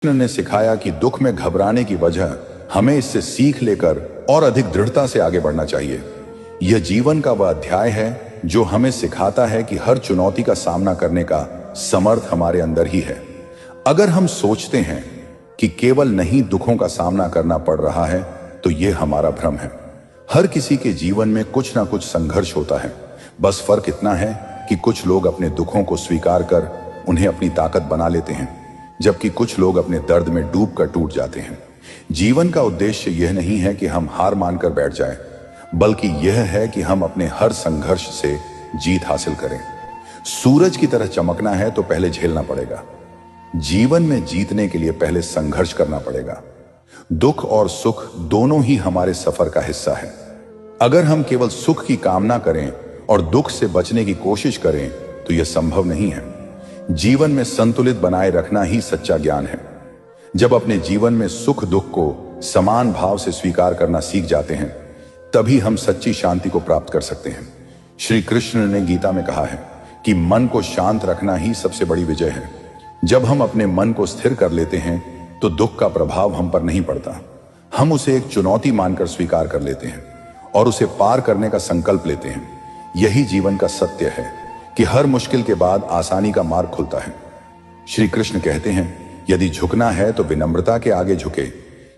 कृष्ण ने सिखाया कि दुख में घबराने की वजह हमें इससे सीख लेकर और अधिक दृढ़ता से आगे बढ़ना चाहिए। यह जीवन का वह अध्याय है जो हमें सिखाता है कि हर चुनौती का सामना करने का समर्थ हमारे अंदर ही है। अगर हम सोचते हैं कि केवल नहीं दुखों का सामना करना पड़ रहा है तो यह हमारा भ्रम है। हर किसी के जीवन में कुछ ना कुछ संघर्ष होता है। बस फर्क इतना है कि कुछ लोग अपने दुखों को स्वीकार कर उन्हें अपनी ताकत बना लेते हैं, जबकि कुछ लोग अपने दर्द में डूब कर टूट जाते हैं। जीवन का उद्देश्य यह नहीं है कि हम हार मानकर बैठ जाएं, बल्कि यह है कि हम अपने हर संघर्ष से जीत हासिल करें। सूरज की तरह चमकना है तो पहले झेलना पड़ेगा। जीवन में जीतने के लिए पहले संघर्ष करना पड़ेगा। दुख और सुख दोनों ही हमारे सफर का हिस्सा है। अगर हम केवल सुख की कामना करें और दुख से बचने की कोशिश करें तो यह संभव नहीं है। जीवन में संतुलित बनाए रखना ही सच्चा ज्ञान है। जब अपने जीवन में सुख दुख को समान भाव से स्वीकार करना सीख जाते हैं, तभी हम सच्ची शांति को प्राप्त कर सकते हैं। श्री कृष्ण ने गीता में कहा है कि मन को शांत रखना ही सबसे बड़ी विजय है। जब हम अपने मन को स्थिर कर लेते हैं तो दुख का प्रभाव हम पर नहीं पड़ता। हम उसे एक चुनौती मानकर स्वीकार कर लेते हैं और उसे पार करने का संकल्प लेते हैं। यही जीवन का सत्य है कि हर मुश्किल के बाद आसानी का मार्ग खुलता है। श्री कृष्ण कहते हैं, यदि झुकना है तो विनम्रता के आगे झुके।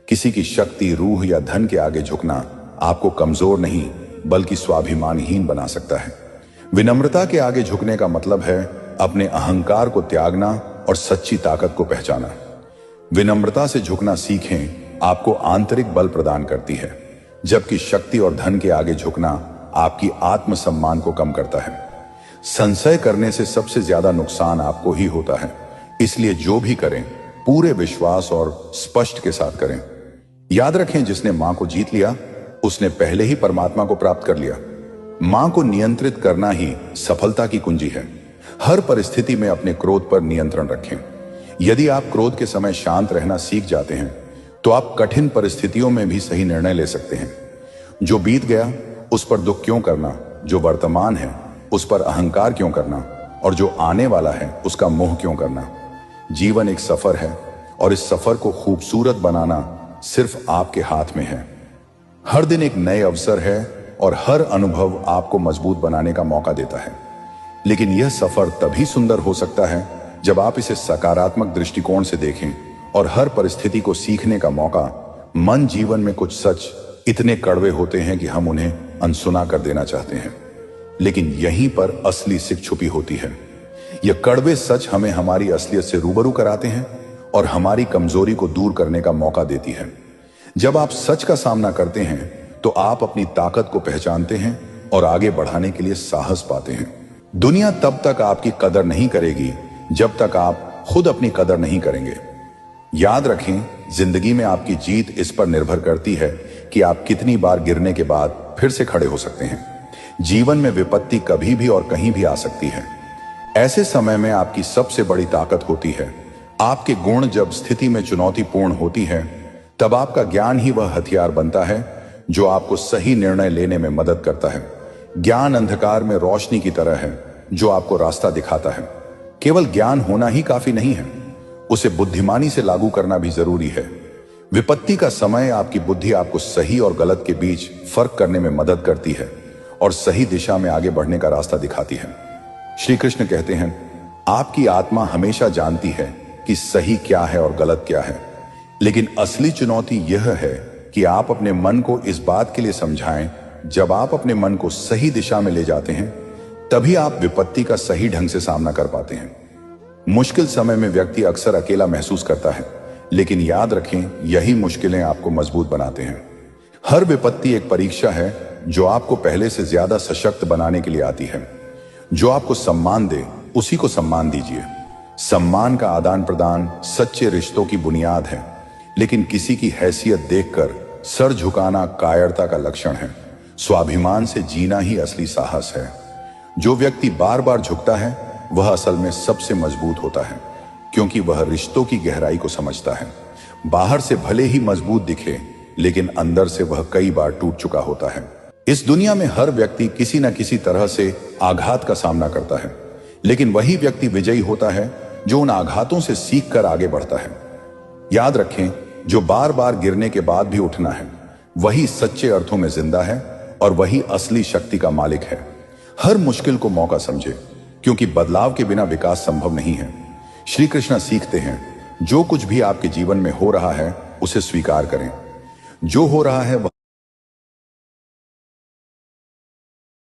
किसी की शक्ति, रूह या धन के आगे झुकना आपको कमजोर नहीं बल्कि स्वाभिमानहीन बना सकता है। विनम्रता के आगे झुकने का मतलब है अपने अहंकार को त्यागना और सच्ची ताकत को पहचाना। विनम्रता से झुकना सीखें आपको आंतरिक बल प्रदान करती है, जबकि शक्ति और धन के आगे झुकना आपकी आत्मसम्मान को कम करता है। संशय करने से सबसे ज्यादा नुकसान आपको ही होता है। इसलिए जो भी करें पूरे विश्वास और स्पष्ट के साथ करें। याद रखें, जिसने मां को जीत लिया उसने पहले ही परमात्मा को प्राप्त कर लिया। मां को नियंत्रित करना ही सफलता की कुंजी है। हर परिस्थिति में अपने क्रोध पर नियंत्रण रखें। यदि आप क्रोध के समय शांत रहना सीख जाते हैं तो आप कठिन परिस्थितियों में भी सही निर्णय ले सकते हैं। जो बीत गया उस पर दुख क्यों करना, जो वर्तमान है उस पर अहंकार क्यों करना, और जो आने वाला है उसका मोह क्यों करना। जीवन एक सफर है और इस सफर को खूबसूरत बनाना सिर्फ आपके हाथ में है। हर दिन एक नए अवसर है और हर अनुभव आपको मजबूत बनाने का मौका देता है। लेकिन यह सफर तभी सुंदर हो सकता है जब आप इसे सकारात्मक दृष्टिकोण से देखें और हर परिस्थिति को सीखने का मौका। मन जीवन में कुछ सच इतने कड़वे होते हैं कि हम उन्हें अनसुना कर देना चाहते हैं, लेकिन यहीं पर असली सीख छुपी होती है। यह कड़वे सच हमें हमारी असलियत से रूबरू कराते हैं और हमारी कमजोरी को दूर करने का मौका देती है। जब आप सच का सामना करते हैं तो आप अपनी ताकत को पहचानते हैं और आगे बढ़ाने के लिए साहस पाते हैं। दुनिया तब तक आपकी कदर नहीं करेगी जब तक आप खुद अपनी कदर नहीं करेंगे। याद रखें, जिंदगी में आपकी जीत इस पर निर्भर करती है कि आप कितनी बार गिरने के बाद फिर से खड़े हो सकते हैं। जीवन में विपत्ति कभी भी और कहीं भी आ सकती है। ऐसे समय में आपकी सबसे बड़ी ताकत होती है आपके गुण। जब स्थिति में चुनौतीपूर्ण होती है तब आपका ज्ञान ही वह हथियार बनता है जो आपको सही निर्णय लेने में मदद करता है। ज्ञान अंधकार में रोशनी की तरह है जो आपको रास्ता दिखाता है। केवल ज्ञान होना ही काफी नहीं है, उसे बुद्धिमानी से लागू करना भी जरूरी है। विपत्ति का समय आपकी बुद्धि आपको सही और गलत के बीच फर्क करने में मदद करती है और सही दिशा में आगे बढ़ने का रास्ता दिखाती है। श्री कृष्ण कहते हैं, आपकी आत्मा हमेशा जानती है कि सही क्या है और गलत क्या है, लेकिन असली चुनौती यह है कि आप अपने मन को इस बात के लिए समझाएं। जब आप अपने मन को सही दिशा में ले जाते हैं तभी आप विपत्ति का सही ढंग से सामना कर पाते हैं। मुश्किल समय में व्यक्ति अक्सर अकेला महसूस करता है, लेकिन याद रखें, यही मुश्किलें आपको मजबूत बनाते हैं। हर विपत्ति एक परीक्षा है जो आपको पहले से ज्यादा सशक्त बनाने के लिए आती है। जो आपको सम्मान दे उसी को सम्मान दीजिए। सम्मान का आदान प्रदान सच्चे रिश्तों की बुनियाद है, लेकिन किसी की हैसियत देखकर सर झुकाना कायरता का लक्षण है। स्वाभिमान से जीना ही असली साहस है। जो व्यक्ति बार बार झुकता है वह असल में सबसे मजबूत होता है, क्योंकि वह रिश्तों की गहराई को समझता है। बाहर से भले ही मजबूत दिखे, लेकिन अंदर से वह कई बार टूट चुका होता है। इस दुनिया में हर व्यक्ति किसी न किसी तरह से आघात का सामना करता है, लेकिन वही व्यक्ति विजयी होता है जो उन आघातों से सीख कर आगे बढ़ता है। याद रखें, जो बार बार गिरने के बाद भी उठना है, वही सच्चे अर्थों में जिंदा है और वही असली शक्ति का मालिक है। हर मुश्किल को मौका समझे, क्योंकि बदलाव के बिना विकास संभव नहीं है। श्री कृष्ण सीखते हैं, जो कुछ भी आपके जीवन में हो रहा है उसे स्वीकार करें। जो हो रहा है